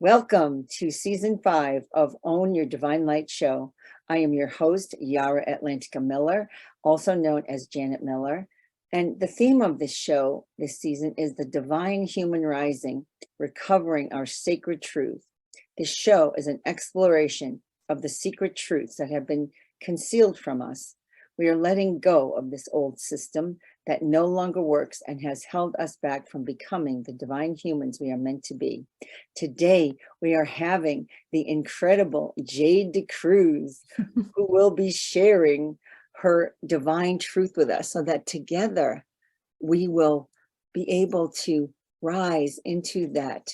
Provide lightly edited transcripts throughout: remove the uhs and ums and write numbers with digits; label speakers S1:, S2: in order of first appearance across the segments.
S1: Welcome to season 5 of Own Your Divine Light Show. I am your host, Yarra Atlantica Miller, also known as Janet Miller. And the theme of this show this season is the divine human rising, recovering our sacred truth. This show is an exploration of the secret truths that have been concealed from us. We are letting go of this old system that no longer works and has held us back from becoming the divine humans we are meant to be. Today, we are having the incredible Jade Cruz, who will be sharing her divine truth with us so that together we will be able to rise into that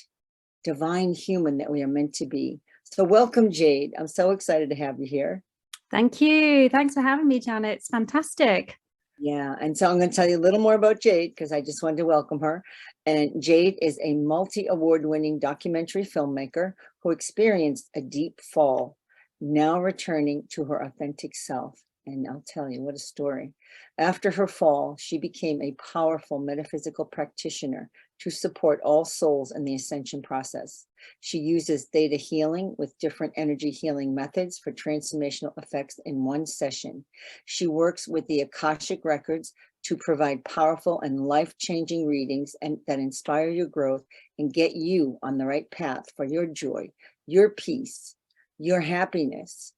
S1: divine human that we are meant to be. So welcome, Jade. I'm so excited to have you here.
S2: Thank you. Thanks for having me, Janet. It's fantastic.
S1: Yeah, and so I'm going to tell you a little more about Jade because I just wanted to welcome her. And Jade is a multi-award-winning documentary filmmaker who experienced a deep fall, now returning to her authentic self. And I'll tell you, what a story. After her fall, she became a powerful metaphysical practitioner to support all souls in the ascension process. She uses theta healing with different energy healing methods for transformational effects in one session. She works with the Akashic records to provide powerful and life-changing readings and that inspire your growth and get you on the right path for your joy, your peace, your happiness,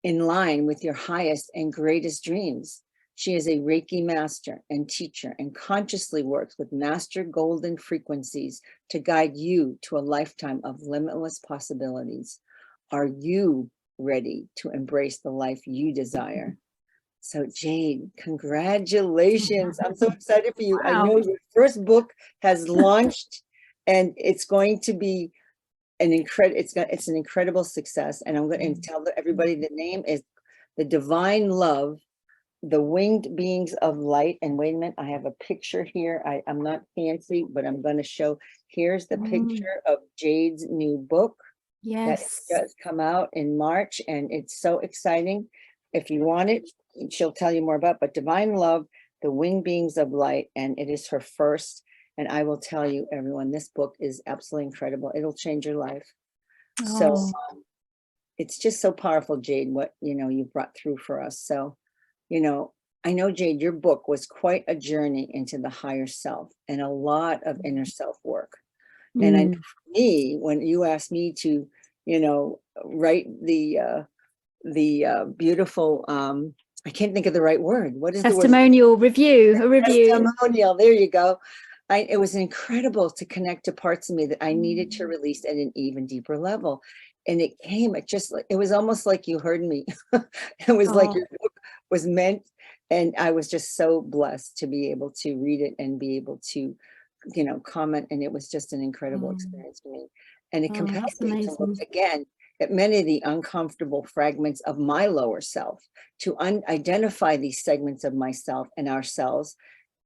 S1: in line with your highest and greatest dreams. She is a Reiki master and teacher and consciously works with master golden frequencies to guide you to a lifetime of limitless possibilities. Are you ready to embrace the life you desire? So Jade, congratulations. I'm so excited for you. Wow. I know your first book has launched and it's going to be it's an incredible success. And I'm going to tell everybody the name is The Divine Love, The Winged Beings of Light. And wait a minute, I have a picture here. I'm not fancy, but I'm going to show. Here's the picture of Jade's new book.
S2: Yes.
S1: That does come out in March, and it's so exciting. If you want it, she'll tell you more about, but Divine Love, The Winged Beings of Light, and it is her first. And I will tell you, everyone, this book is absolutely incredible. It'll change your life. So it's just so powerful, Jade, what, you brought through for us. So, I know, Jade, your book was quite a journey into the higher self and a lot of inner self work. And I know for me, when you asked me to, write the beautiful, I can't think of the right word. What is
S2: testimonial review? A review.
S1: Testimonial. There you go. It was incredible to connect to parts of me that I needed to release at an even deeper level. And it was almost like you heard me. It was like your book was meant. And I was just so blessed to be able to read it and be able to, comment. And it was just an incredible experience for me. And it compelled me to look again at many of the uncomfortable fragments of my lower self, to identify these segments of myself and ourselves.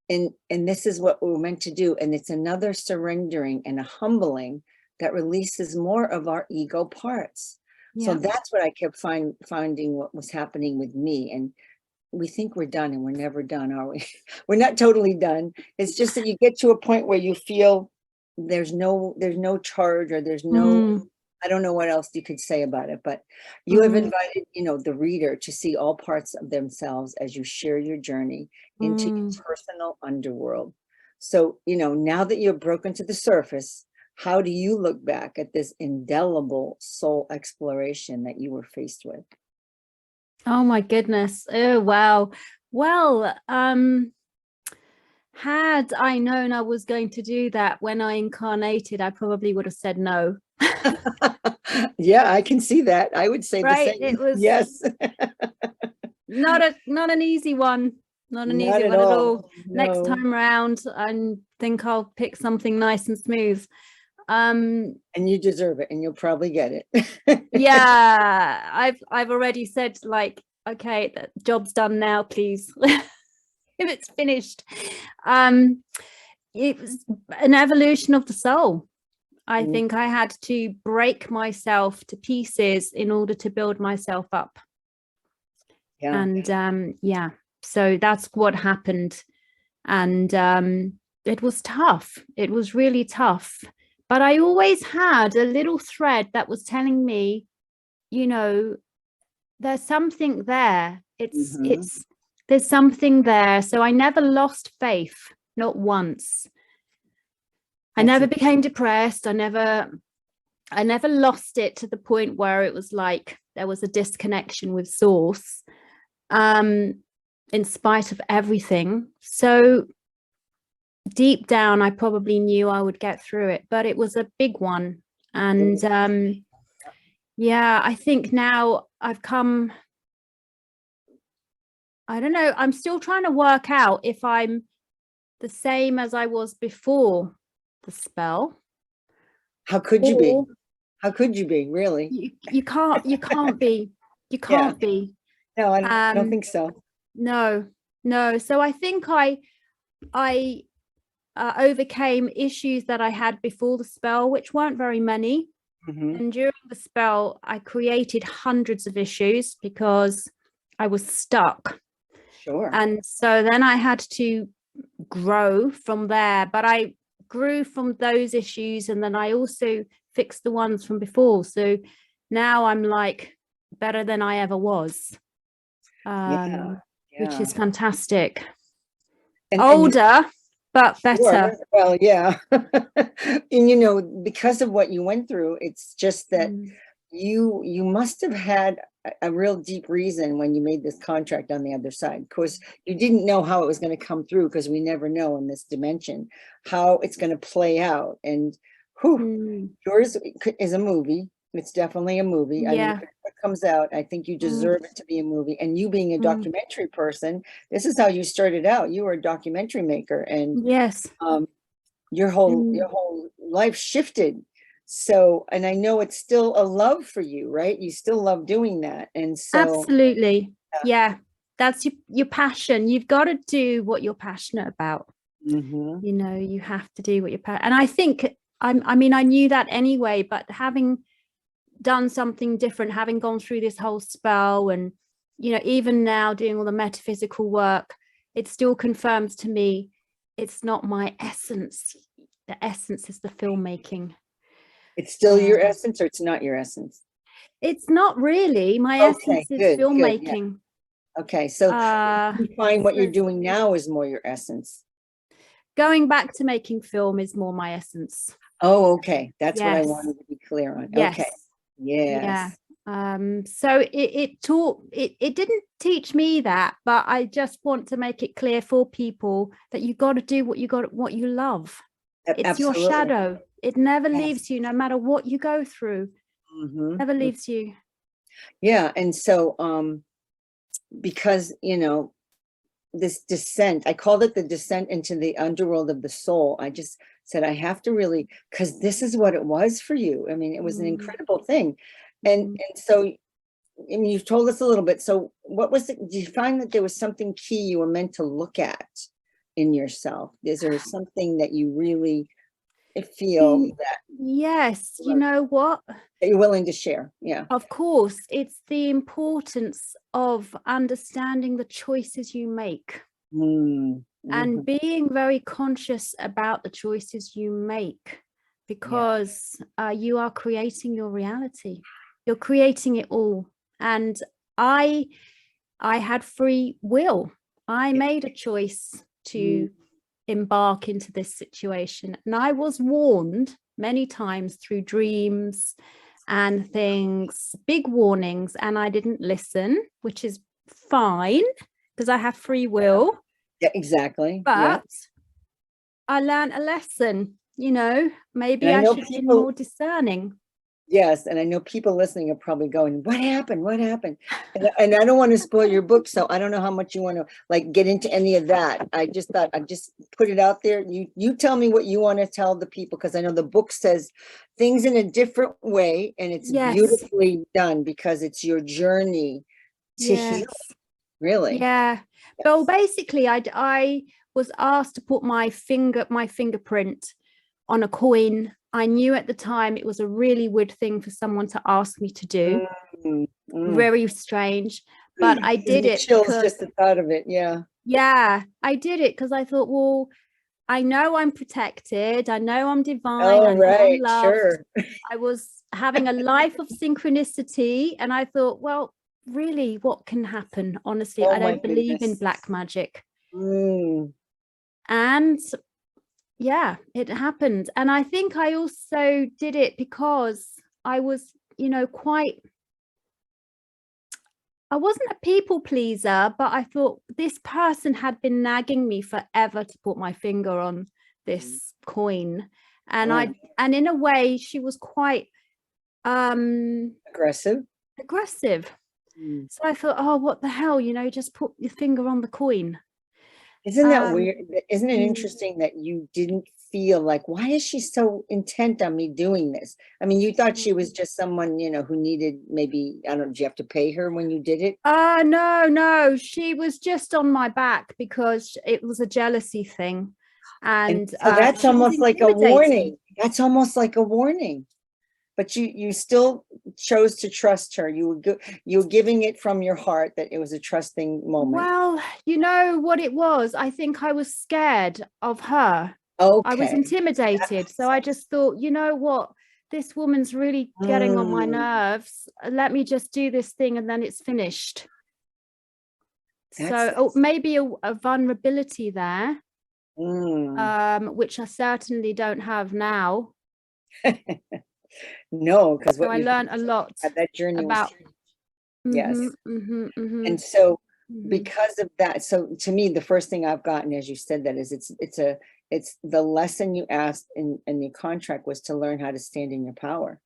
S1: And this is what we're meant to do. And it's another surrendering and a humbling that releases more of our ego parts. Yeah. So that's what I kept finding what was happening with me. And we think we're done, and we're never done, are we? We're not totally done. It's just that you get to a point where you feel there's no charge, or there's no, I don't know what else you could say about it, but you have invited, the reader to see all parts of themselves as you share your journey into your personal underworld. So, now that you're broken to the surface, how do you look back at this indelible soul exploration that you were faced with?
S2: Oh my goodness. Oh, wow. Well, had I known I was going to do that when I incarnated, I probably would have said no.
S1: Yeah, I can see that. I would say
S2: right?
S1: The same.
S2: It was
S1: yes.
S2: not an easy one. Not an easy one at all. No. Next time round, I think I'll pick something nice and smooth.
S1: And you deserve it, and you'll probably get it.
S2: Yeah, I've already said, like, okay, the job's done now, please. If it's finished. It was an evolution of the soul. I think I had to break myself to pieces in order to build myself up. Yeah. And so that's what happened. And it was tough. It was really tough. But I always had a little thread that was telling me, you know, there's something there. There's something there. So I never lost faith, not once. I never became depressed. I never lost it to the point where it was like there was a disconnection with source, in spite of everything. So deep down, I probably knew I would get through it, but it was a big one. And yeah, I think now I've come, I don't know, I'm still trying to work out if I'm the same as I was before the spell.
S1: How could you be? How could you be, really?
S2: You can't be. You can't be.
S1: No, I don't think so.
S2: No. So I think I overcame issues that I had before the spell, which weren't very many. And during the spell, I created hundreds of issues because I was stuck.
S1: Sure.
S2: And so then I had to grow from there. But I grew from those issues, and then I also fixed the ones from before. So now I'm like better than I ever was, which is fantastic. And older, but better.
S1: Sure. Well, yeah. And you know, because of what you went through, it's just that you must have had a real deep reason when you made this contract on the other side. Of course, you didn't know how it was going to come through, because we never know in this dimension how it's going to play out. And yours is a movie. It's definitely a movie.
S2: Yeah.
S1: I mean, if it comes out, I think you deserve it to be a movie. And you being a documentary person, this is how you started out. You were a documentary maker, and
S2: yes,
S1: your whole life shifted. So, and I know it's still a love for you, right? You still love doing that. And so
S2: absolutely. Yeah. That's your passion. You've got to do what you're passionate about. You know, you have to do what you're passionate. And I think I mean, I knew that anyway, but having done something different, having gone through this whole spell, and, you know, even now doing all the metaphysical work, it still confirms to me it's not my essence. The essence is the filmmaking. It's
S1: still your essence, or it's not your essence?
S2: It's not really. My essence is filmmaking.
S1: Good, yeah. Okay, so you find what you're doing now is more your essence.
S2: Going back to making film is more my essence.
S1: Oh, okay. That's what I wanted to be clear on.
S2: Yes.
S1: Okay. Yes.
S2: Yeah. So it didn't teach me that, but I just want to make it clear for people that you got to do what you love. It's Absolutely. Your shadow. It never leaves you, no matter what you go through. Never leaves you.
S1: Yeah. And so because, you know, this descent, I called it the descent into the underworld of the soul. I just said, I have to really, because this is what it was for you. I mean, it was an incredible thing. And so, I mean, you've told us a little bit. So what was it? Did you find that there was something key you were meant to look at in yourself? Is there something that you really feel that?
S2: Yes. You know what?
S1: That you're willing to share. Yeah.
S2: Of course. It's the importance of understanding the choices you make. And being very conscious about the choices you make, because you are creating your reality. You're creating it all. And I had free will. I made a choice to embark into this situation. And I was warned many times through dreams and things, big warnings, and I didn't listen, which is fine because I have free will.
S1: Yeah, exactly.
S2: But I learned a lesson, you know, maybe I should be more discerning.
S1: Yes. And I know people listening are probably going, what happened? What happened? And I don't want to spoil your book. So I don't know how much you want to like get into any of that. I just thought I'd just put it out there. You tell me what you want to tell the people, because I know the book says things in a different way, and it's beautifully done because it's your journey to heal. Really?
S2: Yeah. Well, basically, I was asked to put my fingerprint on a coin. I knew at the time it was a really weird thing for someone to ask me to do. Very strange, but I did it.
S1: Chills just the thought of it. Yeah.
S2: Yeah, I did it because I thought, well, I know I'm protected. I know I'm divine.
S1: Oh,
S2: I know I'm
S1: right,
S2: loved.
S1: sure.
S2: I was having a life of synchronicity. And I thought, well, really, what can happen? Honestly,
S1: Oh
S2: I
S1: my
S2: don't believe in
S1: goodness.
S2: black magic.
S1: Mm,
S2: And yeah, it happened. And I think I also did it because I was, I wasn't a people pleaser, but I thought this person had been nagging me forever to put my finger on this coin. And
S1: oh,
S2: and in a way, she was quite
S1: aggressive.
S2: aggressive.
S1: Mm.
S2: So I thought, oh, what the hell, just put your finger on the coin.
S1: Isn't that
S2: Um,
S1: weird? Isn't it
S2: mm,
S1: interesting that you didn't feel like, why is she so intent on me doing this? I mean, you thought she was just someone, who needed maybe, I don't know, did you have to pay her when you did it?
S2: no, she was just on my back because it was a jealousy thing.
S1: And
S2: And
S1: so that's
S2: she was
S1: almost like a
S2: intimidating.
S1: warning. That's almost like a warning. But you still chose to trust her. You were giving it from your heart that it was a trusting moment.
S2: Well, you know what it was? I think I was scared of her. I was
S1: Okay.
S2: intimidated. So I just thought, you know what? This woman's really getting on my
S1: Mm,
S2: nerves. Let me just do this thing and then it's finished.
S1: that's
S2: So maybe a vulnerability there,
S1: mm.
S2: which I certainly don't have now.
S1: No, because
S2: So
S1: what
S2: I
S1: you've
S2: learned a lot
S1: had, that journey was
S2: about.
S1: true. Yes.
S2: Mm-hmm.
S1: And so because of that, so to me, the first thing I've gotten, as you said, that is it's the lesson you asked in your contract was to learn how to stand in your power.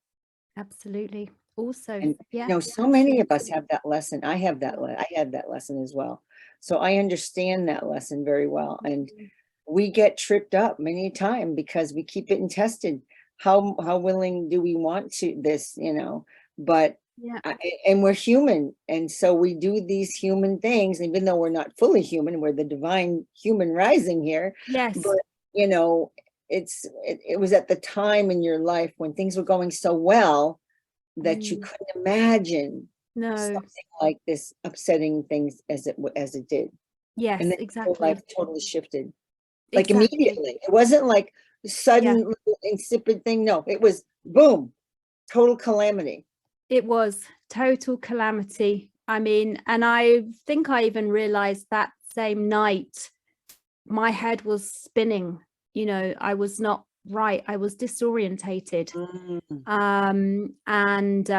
S2: Absolutely. Also,
S1: And
S2: yeah,
S1: so many of us have that lesson. I have that I had that lesson as well. So I understand that lesson very well. And we get tripped up many times because we keep it tested. How willing do we want to this, but
S2: yeah,
S1: and we're human, and so we do these human things, even though we're not fully human, we're the divine human rising here.
S2: yes.
S1: But it was at the time in your life when things were going so well that you couldn't imagine
S2: No.
S1: something like this upsetting things as it did. And
S2: Yes,
S1: then your
S2: exactly.
S1: life totally shifted, like
S2: Exactly.
S1: immediately. It wasn't like sudden little insipid thing. No, it was boom, total calamity.
S2: It was total calamity. I mean, and I think I even realized that same night my head was spinning. I was not right. I was disorientated. And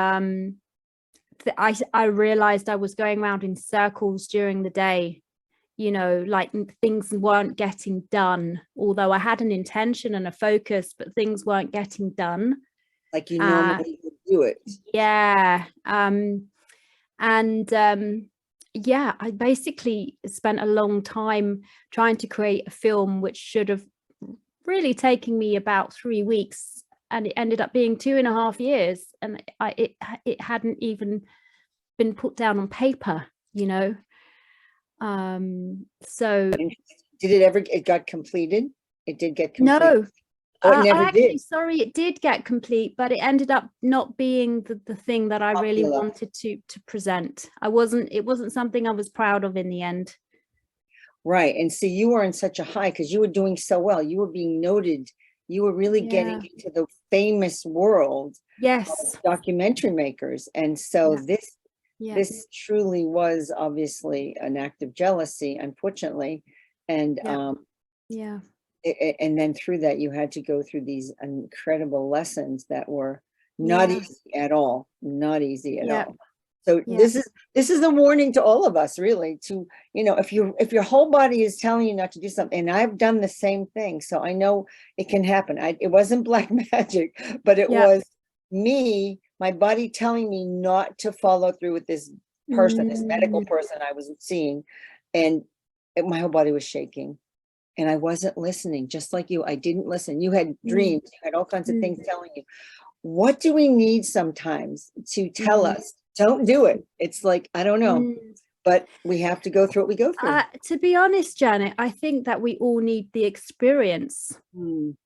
S2: I realized I was going around in circles during the day, like things weren't getting done, although I had an intention and a focus, but things weren't getting done.
S1: Like you normally would do it.
S2: Yeah. And yeah, I basically spent a long time trying to create a film which should have really taken me about 3 weeks, and it ended up being 2.5 years, and it hadn't even been put down on paper. So
S1: Did it got completed? It did get complete.
S2: no.
S1: Oh, it never did.
S2: Sorry, it did get complete, but it ended up not being the thing that I really
S1: Popular.
S2: wanted to present. It wasn't something I was proud of in the end.
S1: Right. And see, you were in such a high because you were doing so well. You were being noted. You were really getting into the famous world
S2: Yes.
S1: of documentary makers. And so this truly was obviously an act of jealousy, unfortunately. And and then through that, you had to go through these incredible lessons that were not easy at all. Not easy at all. So this is a warning to all of us, really, to, if your whole body is telling you not to do something, and I've done the same thing, so I know it can happen. It wasn't black magic, but it was me, my body telling me not to follow through with this person, this medical person I was seeing, and my whole body was shaking. And I wasn't listening, just like you. I didn't listen. You had dreams, you had all kinds of things telling you. What do we need sometimes to tell us, don't do it? It's like, I don't know, but we have to go through what we go through.
S2: To be honest, Janet, I think that we all need the experience.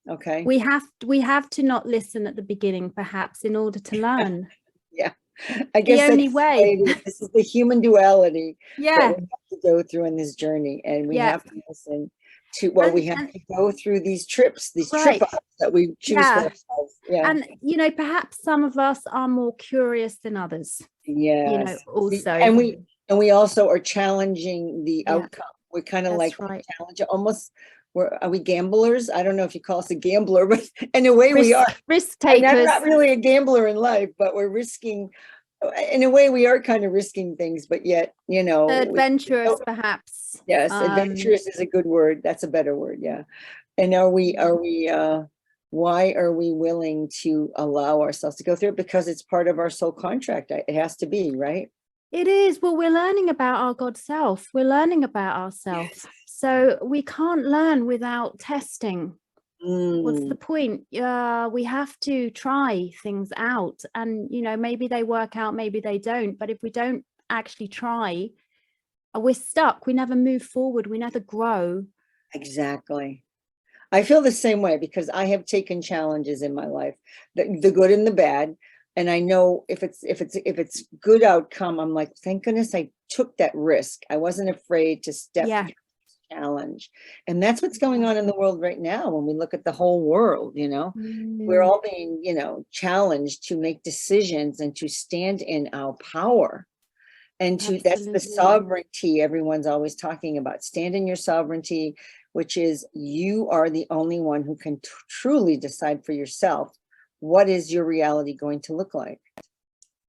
S1: Okay.
S2: We have to not listen at the beginning, perhaps, in order to learn.
S1: Yeah. I guess
S2: the only way.
S1: This is the human duality
S2: Yeah.
S1: that we have to go through in this journey, and we have to listen. we have to go through these
S2: right.
S1: trip ups that we choose for ourselves. Yeah.
S2: And perhaps some of us are more curious than others.
S1: Yes.
S2: Also.
S1: And we also are challenging the outcome. We're kind of like challenge almost. Are we gamblers? I don't know if you call us a gambler, but in a way we are.
S2: Risk takers.
S1: I'm not really a gambler in life, but we're risking. In a way, we are kind of risking things, but yet,
S2: adventurous, perhaps.
S1: Yes, adventurous is a good word. That's a better word. Yeah. And why are we willing to allow ourselves to go through it? Because it's part of our soul contract. It has to be, right?
S2: It is. Well, we're learning about our God self. We're learning about ourselves. So we can't learn without testing. What's the point? We have to try things out, and maybe they work out, maybe they don't. But if we don't actually try, we're stuck. We never move forward. We never grow.
S1: Exactly. I feel the same way because I have taken challenges in my life, the good and the bad. And I know if it's good outcome, I'm like, thank goodness I took that risk. I wasn't afraid to step into the challenge. And that's what's going on in the world right now. When we look at the whole world, we're all being, challenged to make decisions and to stand in our power. And that's the sovereignty everyone's always talking about. Stand in your sovereignty, which is you are the only one who can truly decide for yourself. What is your reality going to look like?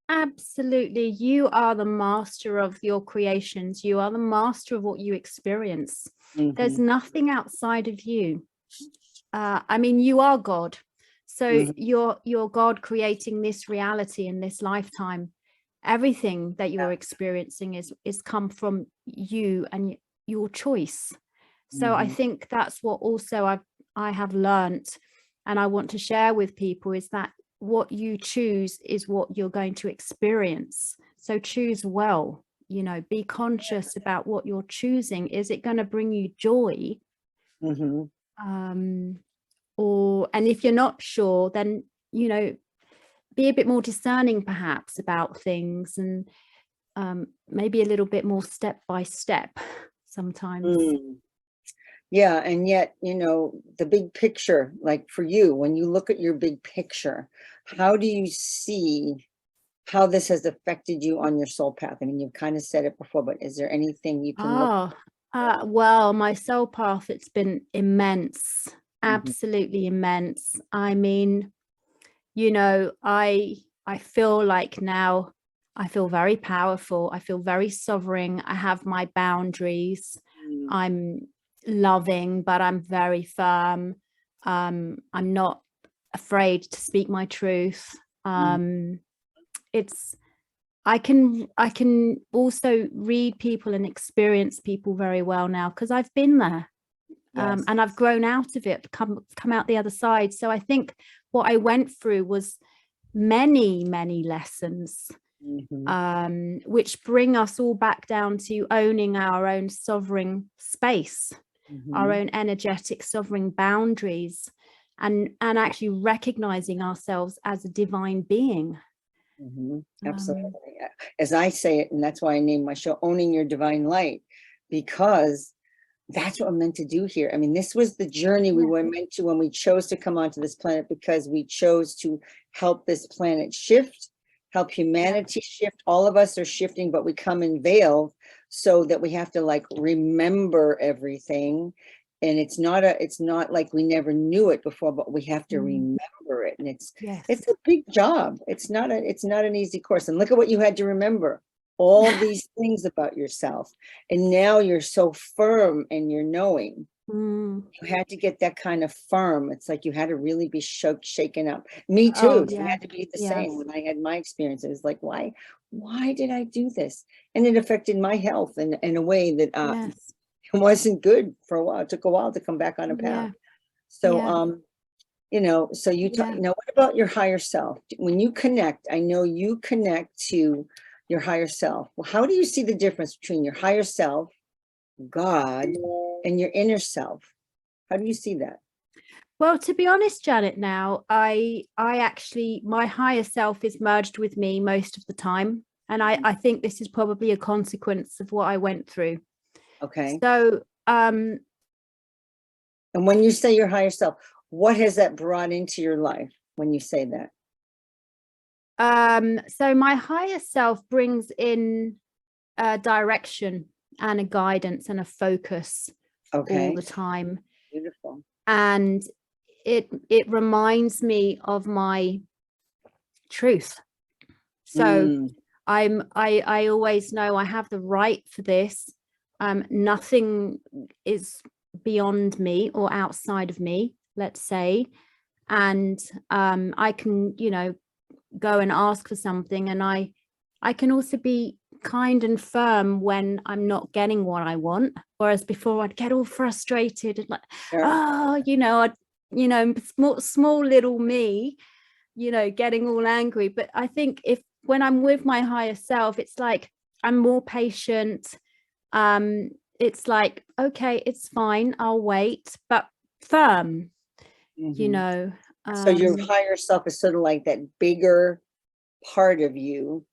S2: Absolutely. You are the master of your creations. You are the master of what you experience. There's nothing outside of you. You are God. So you're God creating this reality in this lifetime. Everything that you're experiencing is come from you and your choice. So I think that's what also I have learned, and I want to share with people, is that what you choose is what you're going to experience. So choose well, be conscious about what you're choosing. Is it going to bring you joy? And if you're not sure, then, be a bit more discerning perhaps about things, and maybe a little bit more step by step sometimes.
S1: Yeah. And yet, the big picture, like for you, when you look at your big picture, how do you see how this has affected you on your soul path? I mean, you've kind of said it before, but is there anything you can look at?
S2: Well, my soul path, it's been immense, absolutely immense. I mean, I feel like now I feel very powerful. I feel very sovereign. I have my boundaries. I'm loving, but I'm very firm. I'm not afraid to speak my truth. I can also read people and experience people very well now because I've been there. And I've grown out of it, come out the other side. So I think what I went through was many lessons, which bring us all back down to owning our own sovereign space, our own energetic sovereign boundaries, and actually recognizing ourselves as a divine being.
S1: Absolutely. As I say it, and that's why I named my show Owning Your Divine Light, because that's what I'm meant to do here. I mean, this was the journey we were meant to when we chose to come onto this planet, because we chose to help this planet shift, help humanity shift. All of us are shifting, but we come in veiled so that we have to remember everything. And it's not like we never knew it before, but we have to remember it. And it's a big job. It's not an easy course. And look at what you had to remember. All these things about yourself, and now you're so firm in your knowing. You had to get that kind of firm. It's like you had to really be shaken up. Me too. I had to be the same when I had my experience. It was like, why did I do this? And it affected my health in a way that it wasn't good for a while. It took a while to come back on a path. So so you talk. Now, what about your higher self? When you connect, I know you connect to your higher self. Well, how do you see the difference between your higher self, God, and your inner self? How do you see that?
S2: Well, to be honest, Janet, now I actually, my higher self is merged with me most of the time, and I think this is probably a consequence of what I went through.
S1: Okay.
S2: So
S1: And when you say your higher self, what has that brought into your life when you say that?
S2: So my higher self brings in a direction and a guidance and a focus all the time.
S1: Beautiful.
S2: And it reminds me of my truth. So I always know I have the right for this. Nothing is beyond me or outside of me, let's say. And I can, go and ask for something, and I can also be kind and firm when I'm not getting what I want. Whereas before I'd get all frustrated and like, small little me, getting all angry. But I think when I'm with my higher self, it's like I'm more patient. It's like, okay, it's fine, I'll wait, but firm,
S1: So your higher self is sort of like that bigger part of you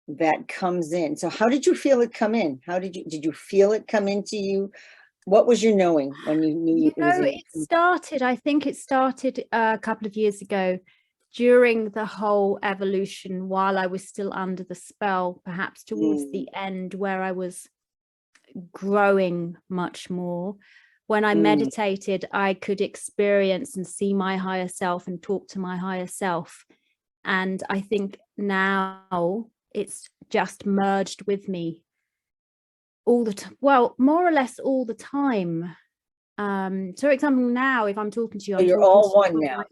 S1: that comes in. So how did you feel it come in? Did you feel it come into you? What was your knowing when you knew
S2: I think it started a couple of years ago during the whole evolution, while I was still under the spell, perhaps towards the end, where I was growing much more. When I meditated, I could experience and see my higher self and talk to my higher self. And I think now it's just merged with me all the time. Well, more or less all the time. So for example, now if I'm talking to you,
S1: you're all one now.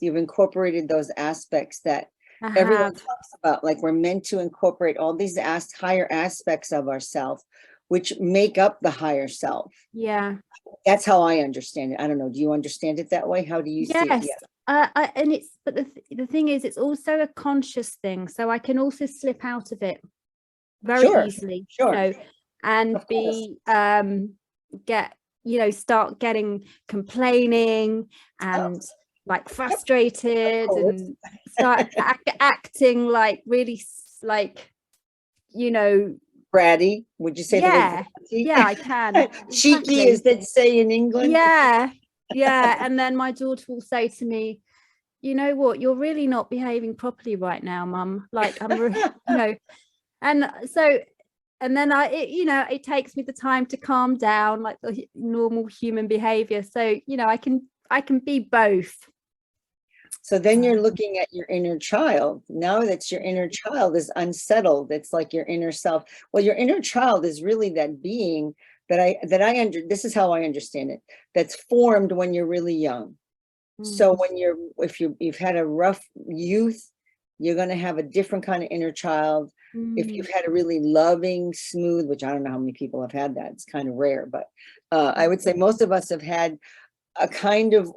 S1: You've incorporated those aspects that everyone talks about. Like, we're meant to incorporate all these higher aspects of ourselves, which make up the higher self.
S2: Yeah,
S1: that's how I understand it. I don't know, do you understand it that way? How do you see it?
S2: Yes. But the thing is, it's also a conscious thing, so I can also slip out of it very easily. And be start getting complaining and like frustrated and start acting like really
S1: bratty. Would you say
S2: that? Yeah, I can.
S1: Cheeky, as they say in England.
S2: Yeah. And then my daughter will say to me, you know what, you're really not behaving properly right now, Mum. Like, I'm and so, and then it takes me the time to calm down, like the normal human behavior. So, I can be both.
S1: So then you're looking at your inner child. Now that your inner child is unsettled, it's like your inner self. Well, your inner child is really that being this is how I understand it, that's formed when you're really young. So if you've had a rough youth, you're going to have a different kind of inner child. If you've had a really loving, smooth, which I don't know how many people have had that, it's kind of rare, but I would say most of us have had a kind of,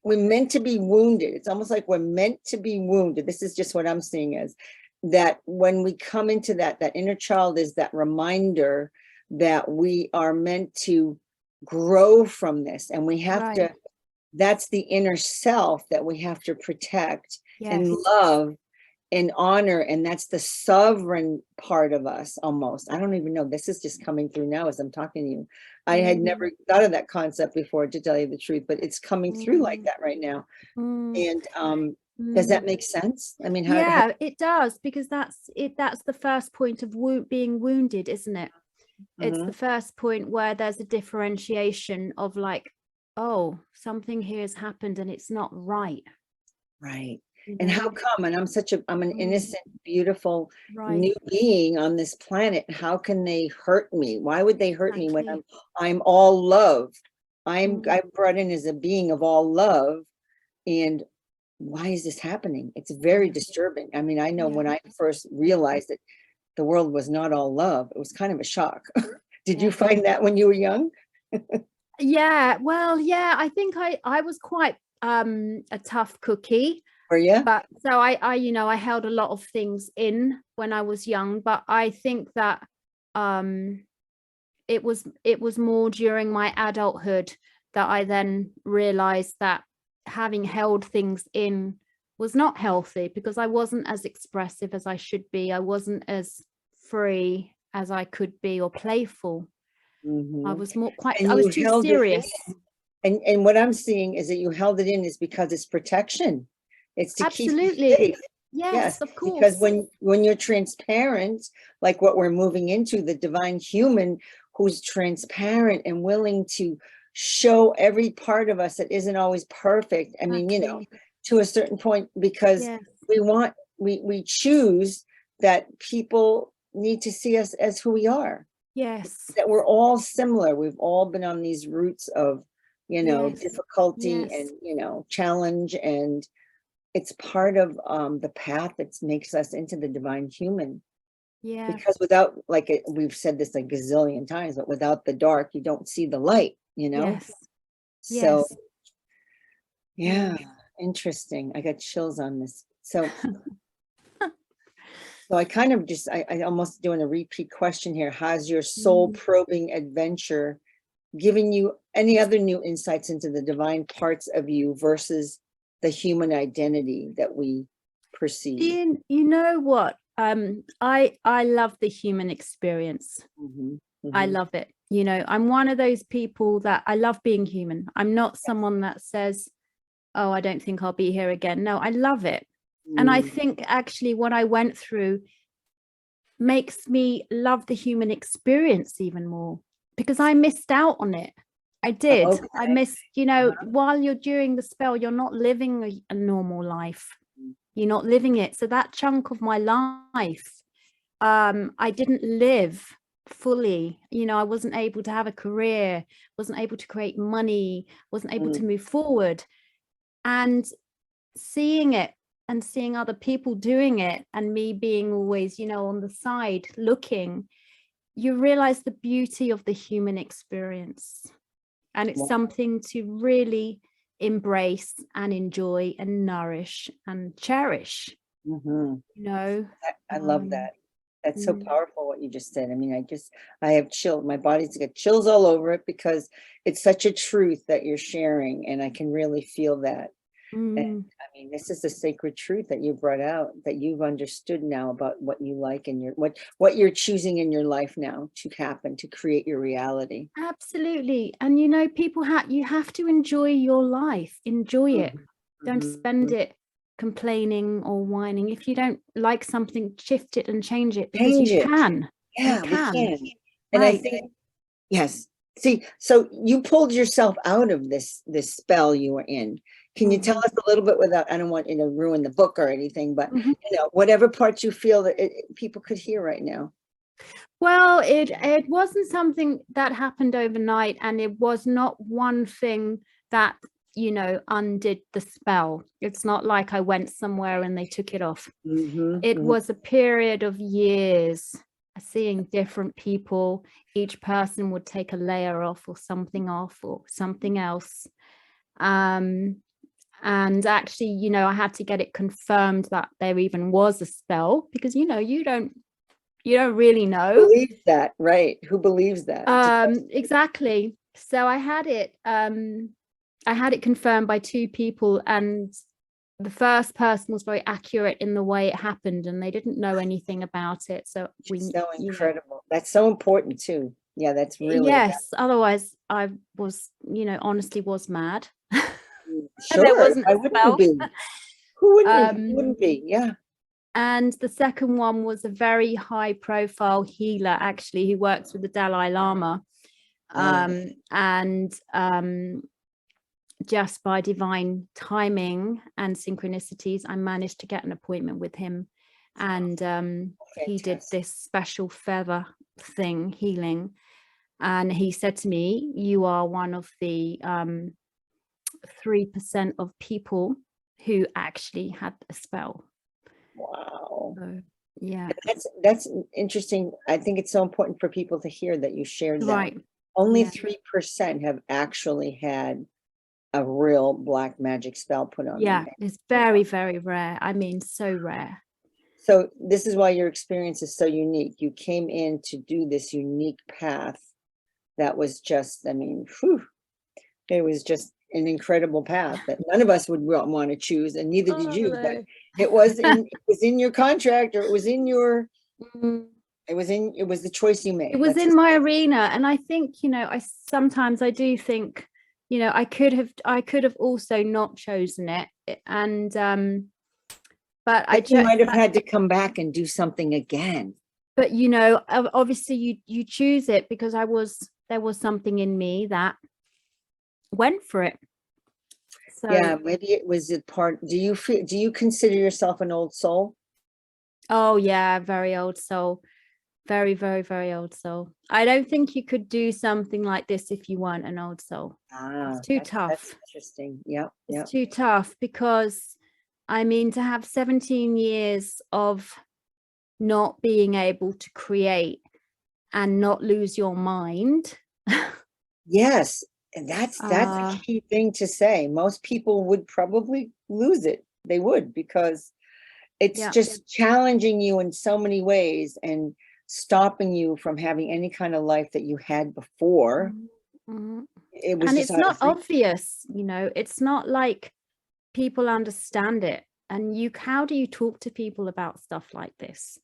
S1: we're meant to be wounded. It's almost like we're meant to be wounded. This is just what I'm seeing as that. When we come into that inner child is that reminder that we are meant to grow from this, and we have to, that's the inner self that we have to protect and love and honor. And that's the sovereign part of us almost. I don't even know. This is just coming through now as I'm talking to you. I had never thought of that concept before, to tell you the truth, but it's coming through like that right now. And does that make sense? I mean,
S2: it does, because that's the first point of being wounded, isn't it? It's the first point where there's a differentiation of like, oh, something here has happened and it's not right.
S1: And how come? And I'm an innocent, beautiful new being on this planet. How can they hurt me? Why would they hurt me when I'm all love? I'm brought in as a being of all love. And why is this happening? It's very disturbing. I mean, I know when I first realized that the world was not all love, it was kind of a shock. Did you find that when you were young?
S2: I think I was quite a tough cookie. But so I held a lot of things in when I was young, but I think that it was more during my adulthood that I then realized that having held things in was not healthy, because I wasn't as expressive as I should be. I wasn't as free as I could be, or playful. I was more quite,
S1: And
S2: I was
S1: you
S2: too
S1: held it
S2: serious.
S1: in. And what I'm seeing is that you held it in is because it's protection. It's to keep you
S2: Absolutely.
S1: safe.
S2: Yes, of
S1: Because
S2: course.
S1: when you're transparent, like what we're moving into, the divine human who's transparent and willing to show every part of us that isn't always perfect. I mean, you know,
S2: Exactly.
S1: to a certain point, because
S2: Yes.
S1: we choose that people need to see us as who we are,
S2: Yes.
S1: that we're all similar. We've all been on these routes of, you know,
S2: Yes.
S1: difficulty
S2: Yes.
S1: and, you know, challenge, and it's part of the path that makes us into the divine human.
S2: Yeah.
S1: Because without, like we've said this a gazillion times, but without the dark, you don't see the light, you know?
S2: Yes.
S1: So,
S2: Yes.
S1: yeah, interesting. I got chills on this. So, so I kind of just, I almost doing a repeat question here. Has your soul probing adventure given you any other new insights into the divine parts of you versus the human identity that we perceive?
S2: You know what? I love the human experience. I love it. You know, I'm one of those people that I love being human. I'm not someone that says, oh, I don't think I'll be here again. No, I love it. And I think actually what I went through makes me love the human experience even more, because I missed out on it. I did.
S1: Okay.
S2: I missed, you know, while you're during the spell, you're not living a normal life. You're not living it. So that chunk of my life, I didn't live fully. You know, I wasn't able to have a career, wasn't able to create money, wasn't able to move forward. And seeing it and seeing other people doing it, and me being always, you know, on the side looking, you realize the beauty of the human experience. And it's something to really embrace and enjoy and nourish and cherish. You know,
S1: I love that. That's so powerful what you just said. I mean, I have chills. My body's got chills all over it because it's such a truth that you're sharing, and I can really feel that. And I mean, this is a sacred truth that you brought out, that you've understood now about what you like and what you're choosing in your life now to happen, to create your reality.
S2: Absolutely. And you know, people you have to enjoy your life. Enjoy it. Don't spend it complaining or whining. If you don't like something, shift it and change it, because
S1: Change
S2: you
S1: it.
S2: can.
S1: Yeah,
S2: You
S1: we
S2: can.
S1: can. And I think, yes. See, so you pulled yourself out of this spell you were in. Can you tell us a little bit, without, I don't want you to ruin the book or anything, but you know, whatever parts you feel that people could hear right now.
S2: Well, it wasn't something that happened overnight, and it was not one thing that, you know, undid the spell. It's not like I went somewhere and they took it off. It was a period of years seeing different people. Each person would take a layer off or something else. And actually, you know, I had to get it confirmed that there even was a spell, because, you know, you don't really know.
S1: Believe that, right? Who believes that?
S2: Exactly. So I had it confirmed by two people, and the first person was very accurate in the way it happened, and they didn't know anything about it. So
S1: so incredible. That's so important too. Yeah, that's really,
S2: yes. Otherwise, I was, you know, honestly was mad.
S1: sure.
S2: There wasn't
S1: I
S2: a
S1: wouldn't
S2: spell.
S1: be. Who wouldn't be? Yeah.
S2: And the second one was a very high profile healer, actually, who works with the Dalai Lama. And just by divine timing and synchronicities, I managed to get an appointment with him. And he did this special feather thing, healing. And he said to me, you are one of the 3% of people who actually had a spell.
S1: Wow.
S2: So, yeah.
S1: That's interesting. I think it's so important for people to hear that you shared that.
S2: Right.
S1: Only 3% have actually had a real black magic spell put on them.
S2: It's very, very rare. I mean, so rare.
S1: So this is why your experience is so unique. You came in to do this unique path that was just, I mean, it was just an incredible path that none of us would want to choose, and neither did you. But it was in your contract, or it was in your It was the choice you made.
S2: It was in my arena. And I think, you know, sometimes I do think, you know, I could have also not chosen it. And but
S1: you might have had to come back and do something again.
S2: But you know, obviously you choose it because there was something in me that went for it. So
S1: yeah, maybe it was a part. Do you consider yourself an old soul?
S2: Oh yeah, very old soul. Very, very, very old soul. I don't think you could do something like this if you weren't an old soul. It's too tough.
S1: That's interesting. Yeah.
S2: It's too tough because, I mean, to have 17 years of not being able to create and not lose your mind.
S1: Yes. And that's a key thing to say. Most people would probably lose it. They would, because it's just challenging you in so many ways and stopping you from having any kind of life that you had before.
S2: Mm-hmm.
S1: It was,
S2: and it's not obvious, you know, it's not like people understand it. And how do you talk to people about stuff like this?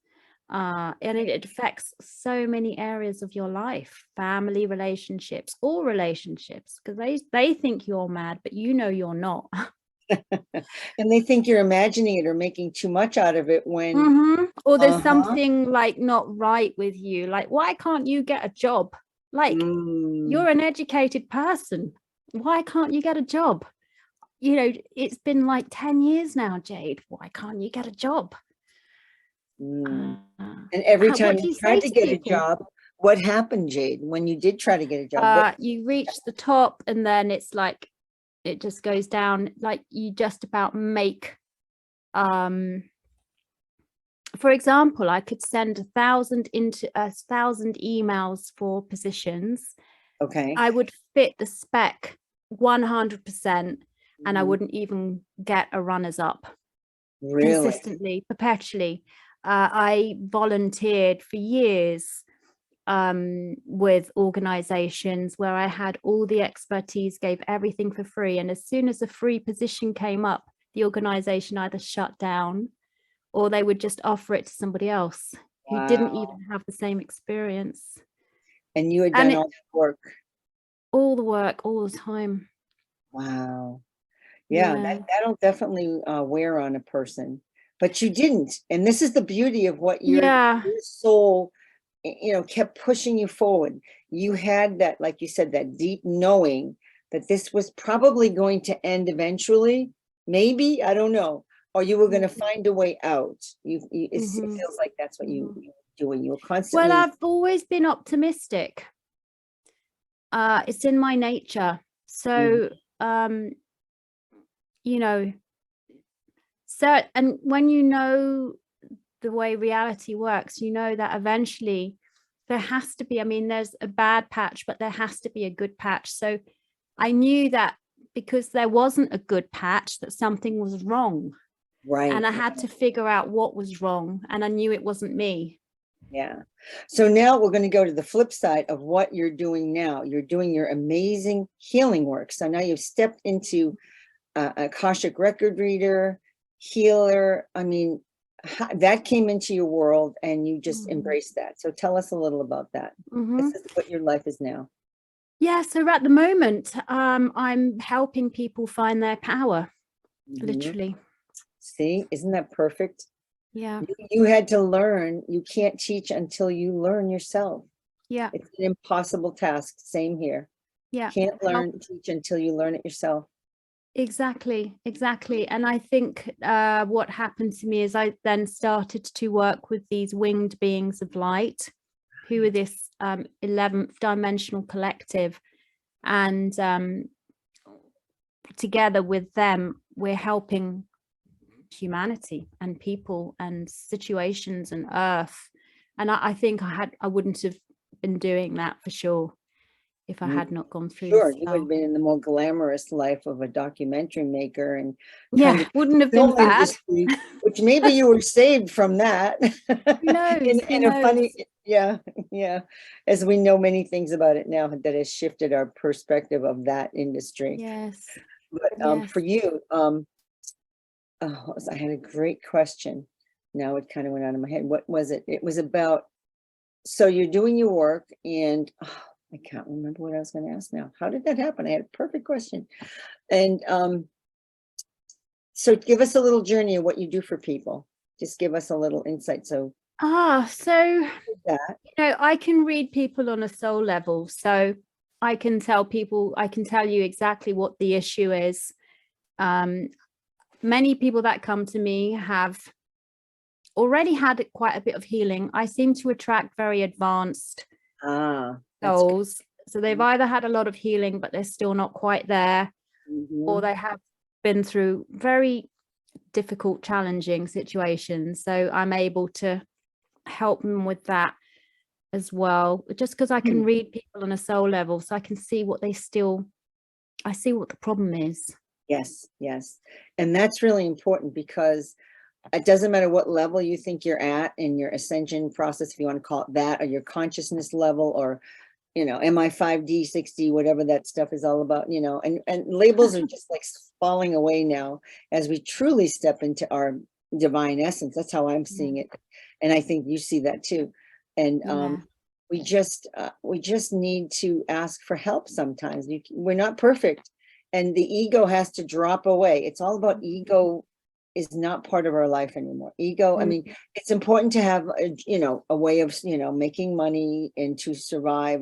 S2: And it affects so many areas of your life, family, relationships, all relationships, because they think you're mad, but you know you're not.
S1: And they think you're imagining it or making too much out of it when
S2: or there's something like not right with you, like why can't you get a job? Like you're an educated person, why can't you get a job? You know, it's been like 10 years now, Jade, why can't you get a job?
S1: And every time you tried to get a job, what happened, Jade, when you did try to get a job?
S2: You reach the top and then it's like it just goes down. Like you just about make for example, I could send 1,000 emails for positions.
S1: Okay.
S2: I would fit the spec 100% and I wouldn't even get a runners up.
S1: Really?
S2: Consistently, perpetually. I volunteered for years with organizations where I had all the expertise, gave everything for free. And as soon as a free position came up, the organization either shut down or they would just offer it to somebody else who didn't even have the same experience.
S1: And you had done all the work?
S2: All the work, all the time.
S1: Wow. Yeah, that'll definitely wear on a person. But you didn't. And this is the beauty of what your soul, you know, kept pushing you forward. You had that, like you said, that deep knowing that this was probably going to end eventually. Maybe, I don't know. Or you were going to find a way out. It feels like that's what you were doing. You were constantly.
S2: Well, I've always been optimistic. It's in my nature. So, you know, so, and when you know the way reality works, you know that eventually there has to be, I mean, there's a bad patch, but there has to be a good patch. So I knew that because there wasn't a good patch, that something was wrong.
S1: Right.
S2: And I had to figure out what was wrong. And I knew it wasn't me.
S1: Yeah. So now we're going to go to the flip side of what you're doing now. You're doing your amazing healing work. So now you've stepped into Akashic record reader, healer. I mean, that came into your world and you just embraced that. So tell us a little about that. This is what your life is now.
S2: Yeah. So at the moment, I'm helping people find their power, literally.
S1: See, isn't that perfect?
S2: Yeah.
S1: You had to learn. You can't teach until you learn yourself.
S2: Yeah.
S1: It's an impossible task. Same here.
S2: Yeah.
S1: Can't teach until you learn it yourself.
S2: Exactly. And I think what happened to me is I then started to work with these winged beings of light, who are this 11th dimensional collective. And together with them, we're helping humanity and people and situations and earth. And I think I wouldn't have been doing that for sure if I had not gone through.
S1: Sure, you would have been in the more glamorous life of a documentary maker and
S2: wouldn't have been bad.
S1: Industry, which maybe you were saved from that.
S2: Who knows?
S1: in a funny, yeah. As we know many things about it now, that has shifted our perspective of that industry.
S2: Yes.
S1: But for you, I had a great question. Now it kind of went out of my head. What was it? It was about so you're doing your work, and I can't remember what I was going to ask now. How did that happen? I had a perfect question. And so give us a little journey of what you do for people. Just give us a little insight. So
S2: that, I can read people on a soul level. So I can tell you exactly what the issue is. Many people that come to me have already had quite a bit of healing. I seem to attract very advanced souls. So they've either had a lot of healing, but they're still not quite there, or they have been through very difficult, challenging situations. So I'm able to help them with that as well, just because I can read people on a soul level, so I can see what I see what the problem is.
S1: Yes. And that's really important, because it doesn't matter what level you think you're at in your ascension process, if you want to call it that, or your consciousness level, or, MI 5D, 6D, whatever that stuff is all about, and labels are just like falling away now as we truly step into our divine essence. That's how I'm seeing it. And I think you see that too. And we just need to ask for help sometimes. We're not perfect, and the ego has to drop away. It's all about ego is not part of our life anymore. Ego, I mean, it's important to have a way of making money and to survive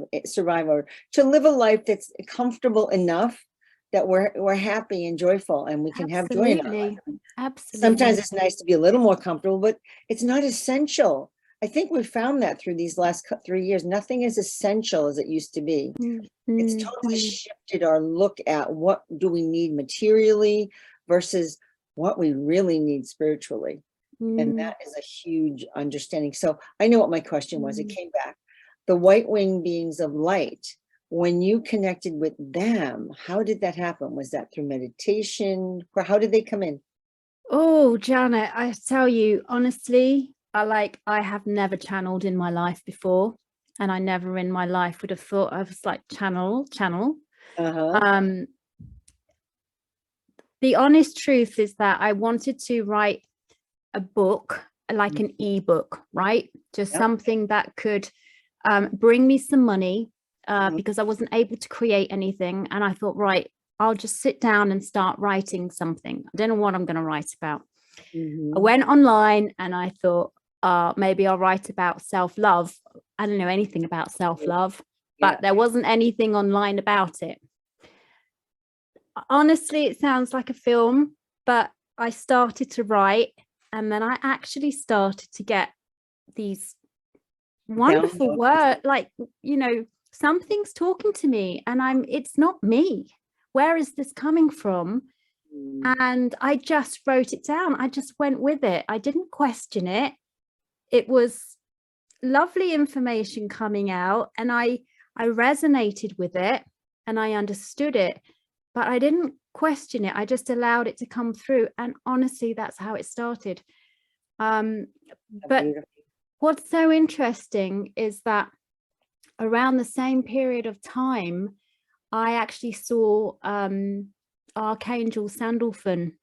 S1: or to live a life that's comfortable enough that we're happy and joyful, and we can have joy in our life.
S2: Absolutely.
S1: Sometimes it's nice to be a little more comfortable, but it's not essential. I think we found that through these last 3 years. Nothing is essential as it used to be. It's totally shifted our look at what do we need materially versus what we really need spiritually. And that is a huge understanding. So I know what my question was. It came back. The white winged beings of light, when you connected with them, how did that happen? Was that through meditation? Or how did they come in?
S2: Oh, Janet, I tell you, honestly, I have never channeled in my life before. And I never in my life would have thought I was like channel. The honest truth is that I wanted to write a book, like an ebook, right? Just something that could bring me some money, because I wasn't able to create anything. And I thought, right, I'll just sit down and start writing something. I don't know what I'm going to write about. I went online and I thought, maybe I'll write about self-love. I don't know anything about self-love, but there wasn't anything online about it. Honestly, it sounds like a film, but I started to write, and then I actually started to get these wonderful words, like, something's talking to me, and it's not me. Where is this coming from? And I just wrote it down. I just went with it. I didn't question it. It was lovely information coming out, and I resonated with it and I understood it, but I didn't question it. I just allowed it to come through. And honestly, that's how it started. But what's so interesting is that around the same period of time, I actually saw Archangel Sandalphon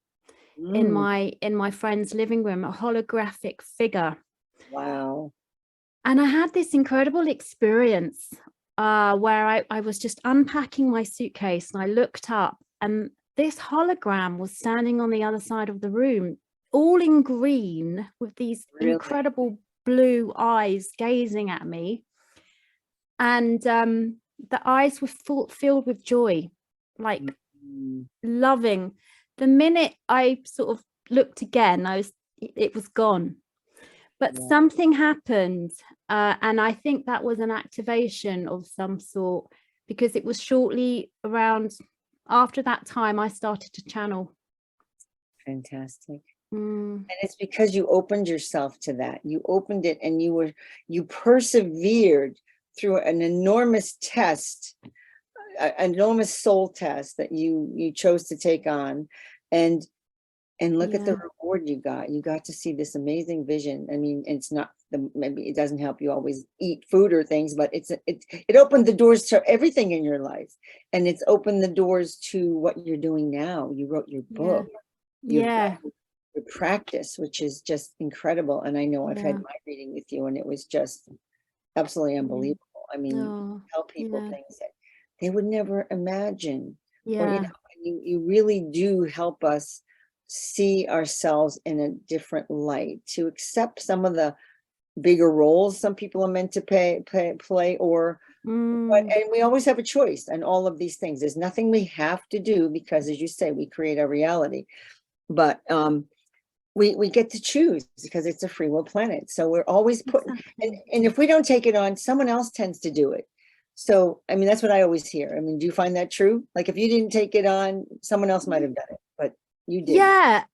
S2: in my friend's living room, a holographic figure.
S1: Wow.
S2: And I had this incredible experience where I was just unpacking my suitcase, and I looked up, and this hologram was standing on the other side of the room, all in green, with these incredible blue eyes gazing at me. And the eyes were filled with joy, like loving. The minute I sort of looked again, it was gone. But something happened, and I think that was an activation of some sort, because it was shortly around after that time I started to channel.
S1: Fantastic. And it's because you opened yourself to that. You opened it, and you persevered through an enormous test, an enormous soul test that you chose to take on, and look at the reward you got. You got to see this amazing vision. I mean, it's not maybe it doesn't help you always eat food or things, but it opened the doors to everything in your life, and it's opened the doors to what you're doing now. You wrote your book, your practice, which is just incredible. And I know I've had my reading with you, and it was just absolutely unbelievable. I mean, you
S2: Oh,
S1: tell people
S2: yeah,
S1: things that they would never imagine. Or,
S2: yeah,
S1: you really do help us see ourselves in a different light, to accept some of the bigger roles some people are meant to play, or
S2: mm,
S1: and we always have a choice in all of these things. There's nothing we have to do, because as you say, we create our reality. But we get to choose, because it's a free will planet. So we're always putting,
S2: exactly.
S1: and if we don't take it on, someone else tends to do it. So I mean, that's what I always hear. I mean, do you find that true? Like, if you didn't take it on, someone else might have done it, but you did.
S2: Yeah,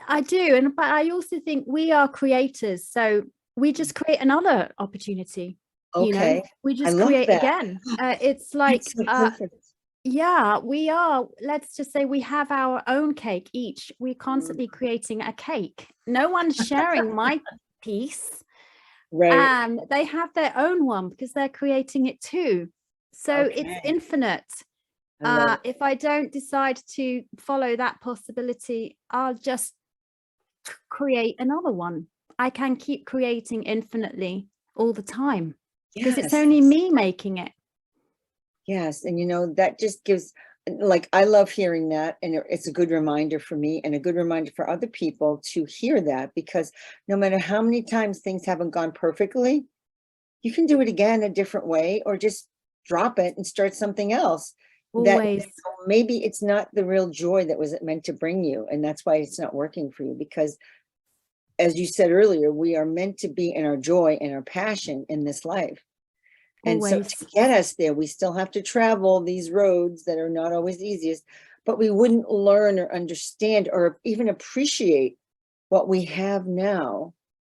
S2: I do. And but I also think we are creators. So we just create another opportunity,
S1: Okay,
S2: we
S1: I
S2: just
S1: love
S2: create
S1: that.
S2: again. It's like,
S1: That's so perfect.
S2: yeah, we are. Let's just say we have our own cake each. We're
S1: Mm,
S2: constantly creating a cake. No one's sharing my piece,
S1: right.
S2: and they have their own one because they're creating it too. So it's
S1: Okay,
S2: infinite.
S1: I love it.
S2: If I don't decide to follow that possibility, I'll just create another one. I can keep creating infinitely all the time because it's
S1: Yes.
S2: only me making it.
S1: Yes, and that just gives, like, I love hearing that, and it's a good reminder for me, and a good reminder for other people to hear that, because no matter how many times things haven't gone perfectly, you can do it again a different way, or just drop it and start something else. That
S2: Always,
S1: maybe it's not the real joy that was meant to bring you, and that's why it's not working for you, because as you said earlier, we are meant to be in our joy and our passion in this life. And so to
S2: always.
S1: get us there, we still have to travel these roads that are not always the easiest, but we wouldn't learn or understand or even appreciate what we have now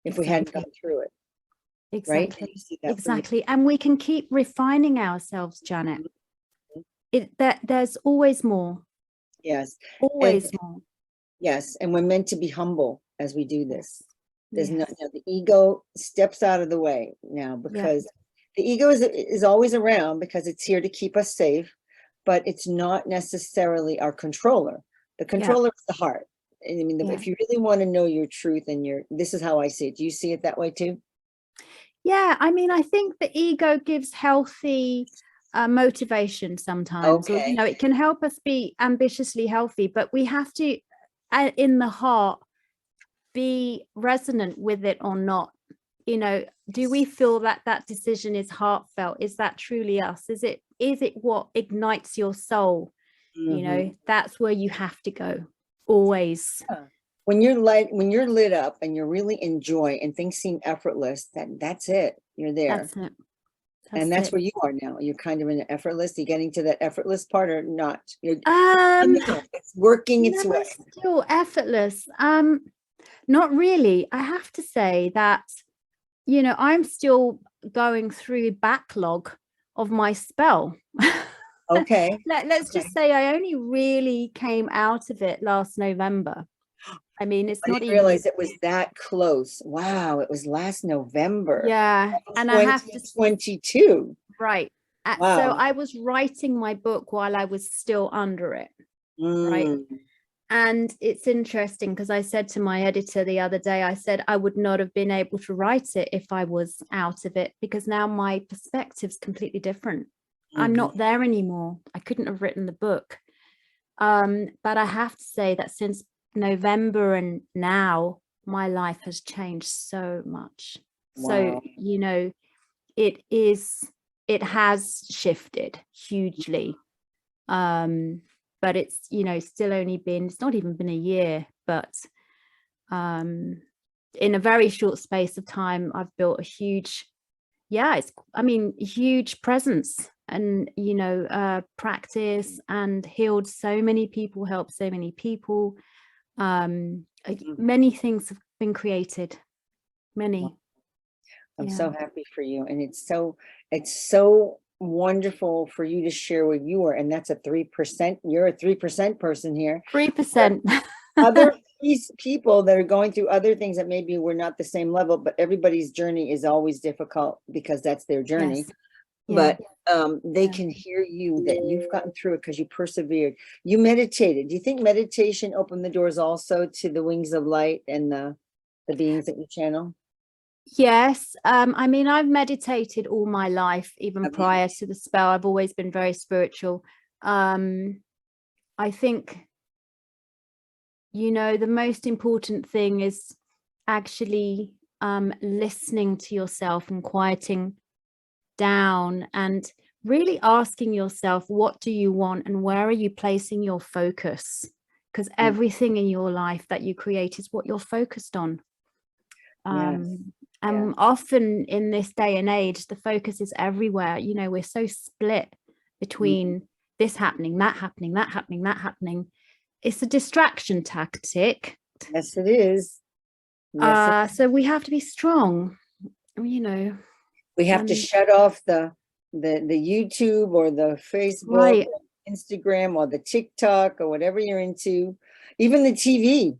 S1: if we hadn't gone
S2: Exactly.
S1: through it. Right? And
S2: Exactly.
S1: you see that for you.
S2: Exactly. And we can keep refining ourselves, Janet. There's always more.
S1: Yes. And
S2: Always more.
S1: yes, and we're meant to be humble as we do this.
S2: Yes.
S1: There's no,
S2: Yes.
S1: the ego steps out of the way now,
S2: Yeah.
S1: because the ego is always around, because it's here to keep us safe, but it's not necessarily our controller. The
S2: Yeah.
S1: controller is the heart. And I mean,
S2: Yeah.
S1: if you really want to know your truth, and this is how I see it. Do you see it that way too?
S2: Yeah. I mean, I think the ego gives healthy motivation sometimes, or,
S1: Okay.
S2: it can help us be ambitiously healthy, but we have to, in the heart, be resonant with it or not. Do we feel that that decision is heartfelt? Is that truly us? Is it what ignites your soul?
S1: Mhm.
S2: That's where you have to go always.
S1: Yeah. When you're lit up and you're really in joy and things seem effortless, that's it. You're there.
S2: That's it.
S1: And
S2: That's
S1: that's
S2: it.
S1: where you are now. You're kind of in an effortless. You're getting to that effortless part, or not?
S2: Um,
S1: It's working its
S2: no,
S1: way.
S2: still effortless. Not really. I have to say that, I'm still going through backlog of my spell.
S1: Okay.
S2: Let's
S1: Okay.
S2: just say I only really came out of it last November. I mean, it's
S1: I
S2: not
S1: didn't
S2: even,
S1: realize it was that close. Wow, it was last November,
S2: yeah. And I have to,
S1: 2022.
S2: right. So
S1: Wow.
S2: I was writing my book while I was still under it, right?
S1: Mm,
S2: And it's interesting because I said to my editor the other day, I said I would not have been able to write it if I was out of it, because now my perspective's completely different. I'm
S1: mhm.
S2: not there anymore. I couldn't have written the book. But I have to say that since November and now, my life has changed so much. So,
S1: Wow.
S2: it is, it has shifted hugely. But it's, still only been, it's not even been a year, but in a very short space of time, I've built a huge, huge presence, and practice, and healed so many people, helped so many people. Many things have been created, many.
S1: I'm
S2: Yeah.
S1: so happy for you. And it's so wonderful for you to share where you are. And that's a 3%. You're a 3% person here.
S2: 3%.
S1: Other people that are going through other things that maybe we're not the same level, but everybody's journey is always difficult, because that's their journey.
S2: Yes. Yeah.
S1: But they can hear you, that you've gotten through it because you persevered. You meditated. Do you think meditation opened the doors also to the wings of light and the beings that you channel?
S2: Yes. I mean, I've meditated all my life, even prior to the spell. I've always been very spiritual. I think, the most important thing is actually listening to yourself and quieting down and really asking yourself, what do you want and where are you placing your focus? Because everything in your life that you create is what you're focused on. And often in this day and age, the focus is everywhere. We're so split between this happening, that happening, that happening, that happening. It's a distraction tactic.
S1: Yes, it is. Yes,
S2: so we have to be strong,
S1: we have to shut off the YouTube or the Facebook,
S2: right,
S1: or Instagram or the TikTok or whatever you're into, even the TV.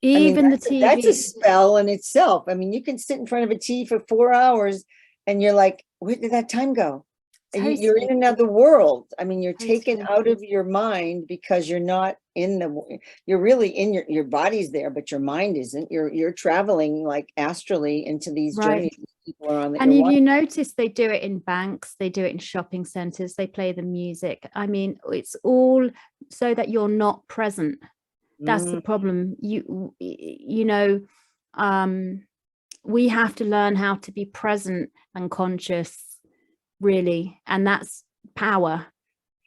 S2: Even the TV.
S1: That's a spell in itself. I mean, you can sit in front of a TV for 4 hours and you're like, where did that time go? Totally. You're in another world. I mean, you're taken out of your mind because you're not you're really in your body's there, but your mind isn't. You're traveling like astrally into these journeys people are on.
S2: And if you notice, they do it in banks, they do it in shopping centers, they play the music. I mean, it's all so that you're not present. That's the problem. We have to learn how to be present and conscious, really, and that's power,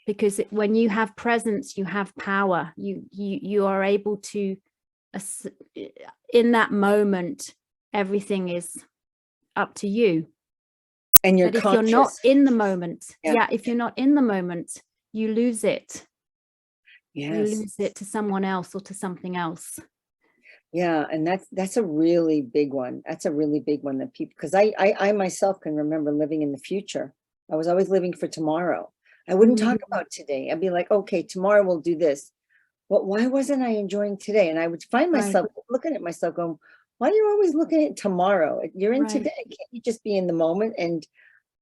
S2: because when you have presence, you have power. You are able to, in that moment, everything is up to you.
S1: And
S2: but if you're not in the moment, if you're not in the moment, you lose it. You lose it to someone else or to something else.
S1: Yeah, and that's a really big one. That's a really big one that people, because I myself can remember living in the future. I was always living for tomorrow. I wouldn't talk about today. I'd be like, okay, tomorrow we'll do this. But why wasn't I enjoying today? And I would find myself looking at myself going, why are you always looking at tomorrow? You're in today. Can't you just be in the moment? And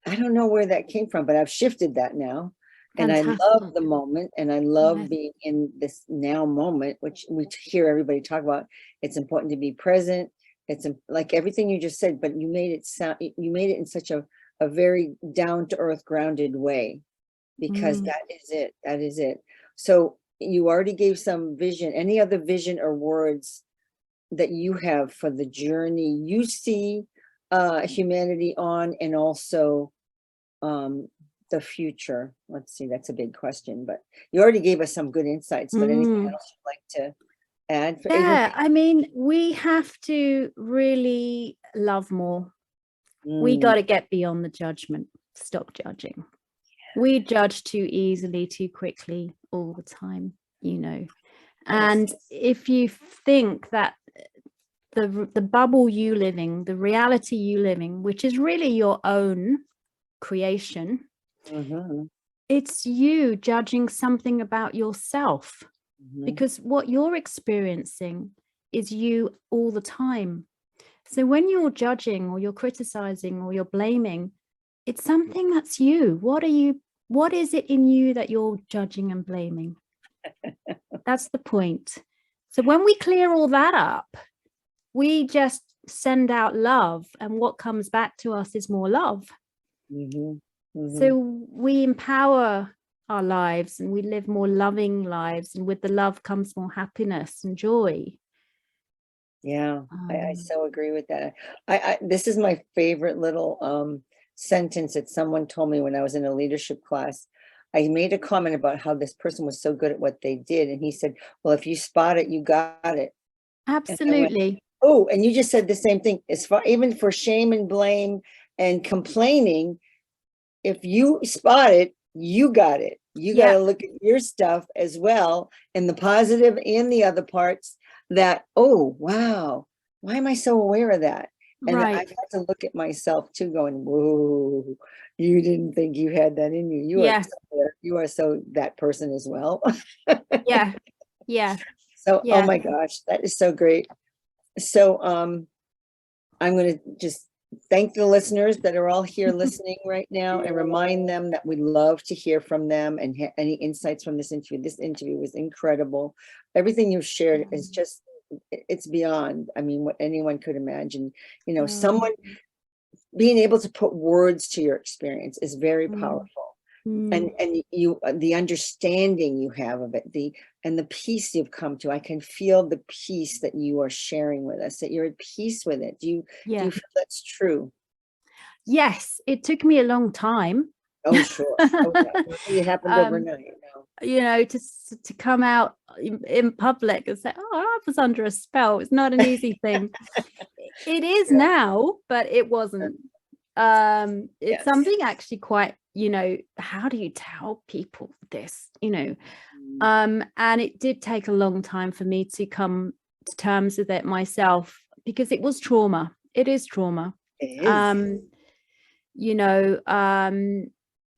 S1: I don't know where that came from, but I've shifted that now. Fantastic. And I love the moment, and I love being in this now moment, which we hear everybody talk about. It's important to be present. It's like everything you just said, but you made it in such a very down to earth, grounded way, because that is it. That is it. So you already gave some vision. Any other vision or words that you have for the journey you see humanity on, and also the future? Let's see, that's a big question, but you already gave us some good insights. But anything else you'd like to add?
S2: I mean, we have to really love more. We got to get beyond the judgment. Stop judging. We judge too easily, too quickly, all the time, and if you think that the bubble you living, the reality you living, which is really your own creation, it's you judging something about yourself, because what you're experiencing is you all the time. So when you're judging or you're criticizing or you're blaming, it's something that's you. What is it in you that you're judging and blaming? That's the point. So when we clear all that up, we just send out love, and what comes back to us is more love. So we empower our lives and we live more loving lives, and with the love comes more happiness and joy.
S1: I so agree with that. This is my favorite little sentence that someone told me when I was in a leadership class. I made a comment about how this person was so good at what they did, and he said, well, if you spot it, you got it.
S2: Absolutely.
S1: Oh, and you just said the same thing. As far, even for shame and blame and complaining, if you spot it, you got it. You got to look at your stuff as well, and the positive and the other parts that, oh, wow, why am I so aware of that? And I had to look at myself too, going, whoa, you didn't think you had that in you. You are so that person as well. So, oh my gosh, that is so great. So I'm going to just thank the listeners that are all here listening right now, and remind them that we love to hear from them and any insights from this interview. This interview was incredible. Everything you've shared is just it's beyond, I mean, what anyone could imagine. You know, someone being able to put words to your experience is very powerful. And you, the understanding you have of it, and the peace you've come to, I can feel the peace that you are sharing with us, that you're at peace with it. Do you feel that's true?
S2: Yes, it took me a long time.
S1: Oh, sure. Oh, yeah. It happened overnight. No.
S2: You know, to come out in public and say, oh, I was under a spell. It's not an easy thing. It is now, but it wasn't. It's something actually quite, you know, how do you tell people this, you know? And it did take a long time for me to come to terms with it myself, because it was trauma. It is trauma.
S1: It is.
S2: You know,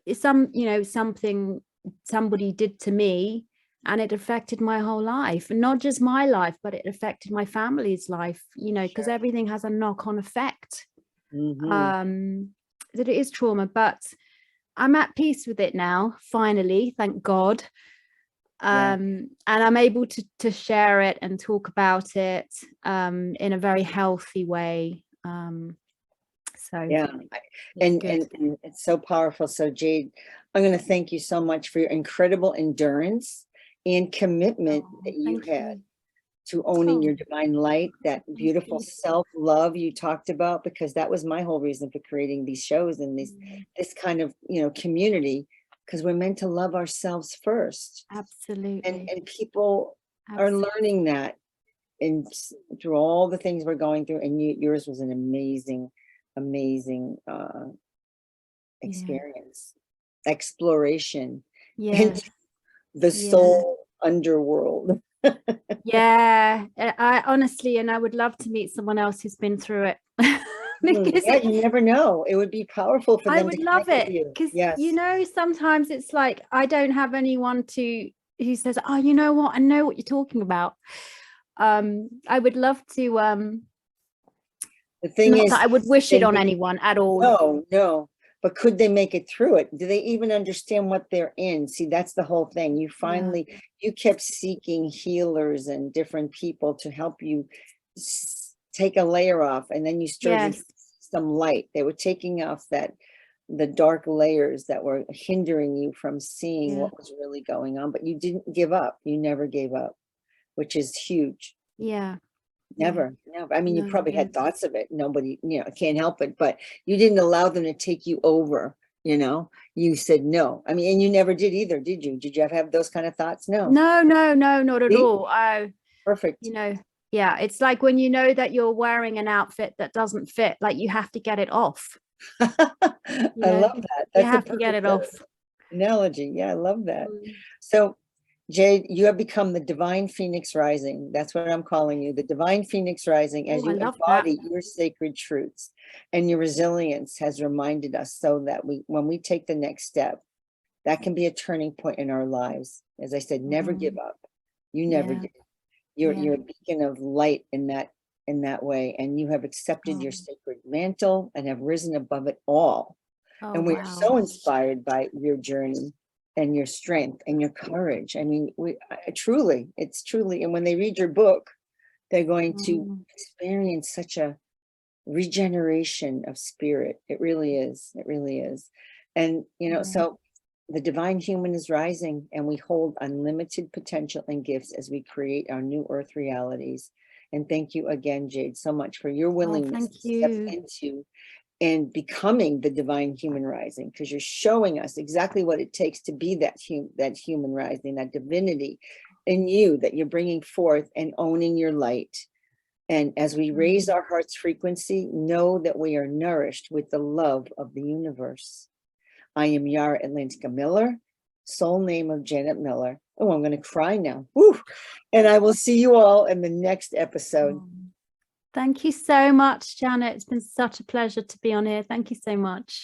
S2: it's something somebody did to me, and it affected my whole life, and not just my life, but it affected my family's life, you know, because everything has a knock-on effect. That it is trauma, but I'm at peace with it now, finally, thank God. And I'm able to share it and talk about it in a very healthy way. So
S1: and it's so powerful. So Jade, I'm going to thank you so much for your incredible endurance and commitment that you had to owning your divine light, that beautiful self-love you talked about, because that was my whole reason for creating these shows and this kind of, you know, community, because we're meant to love ourselves first.
S2: Absolutely.
S1: And people are learning that, and through all the things we're going through, and yours was an amazing experience, exploration, and the soul underworld.
S2: I honestly, and I would love to meet someone else who's been through it.
S1: Because you never know, it would be powerful for them. I
S2: would love it, because you know, sometimes it's like I don't have anyone who says, oh, you know what, I know what you're talking about. I would love to
S1: the thing is,
S2: I would wish it on anyone at all.
S1: No, but could they make it through it? Do they even understand what they're in? See, that's the whole thing. You finally, you kept seeking healers and different people to help you take a layer off, and then you started some light. They were taking off the dark layers that were hindering you from seeing what was really going on, but you didn't give up. You never gave up, which is huge. Never. I mean, you probably had thoughts of it. Nobody, you know, can't help it, but you didn't allow them to take you over, you know. You said no. I mean, and you never did either, did you? Did you ever have those kind of thoughts? No,
S2: not at all.
S1: Perfect.
S2: You know, it's like when you know that you're wearing an outfit that doesn't fit, like you have to get it off.
S1: I love that. That's
S2: you have to get it off.
S1: Analogy. Yeah, I love that. So Jade, you have become the divine phoenix rising. That's what I'm calling you, the divine phoenix rising, as you embody your sacred truths, and your resilience has reminded us so that when we take the next step, that can be a turning point in our lives. As I said, never give up. You never did. You're a beacon of light in that way, and you have accepted your sacred mantle and have risen above it all. And we are so inspired by your journey and your strength and your courage. I mean, it's truly, and when they read your book, they're going to experience such a regeneration of spirit. It really is. It really is. And, you know, so the divine human is rising, and we hold unlimited potential and gifts as we create our new earth realities. And thank you again, Jade, so much for your willingness to step into and becoming the divine human rising, because you're showing us exactly what it takes to be that human rising, that divinity in you that you're bringing forth and owning your light. And as we raise our heart's frequency, know that we are nourished with the love of the universe. I am Yarra Atlantica Miller, soul name of Janet Miller. Oh, I'm going to cry now. Woo! And I will see you all in the next episode.
S2: Thank you so much, Janet. It's been such a pleasure to be on here. Thank you so much.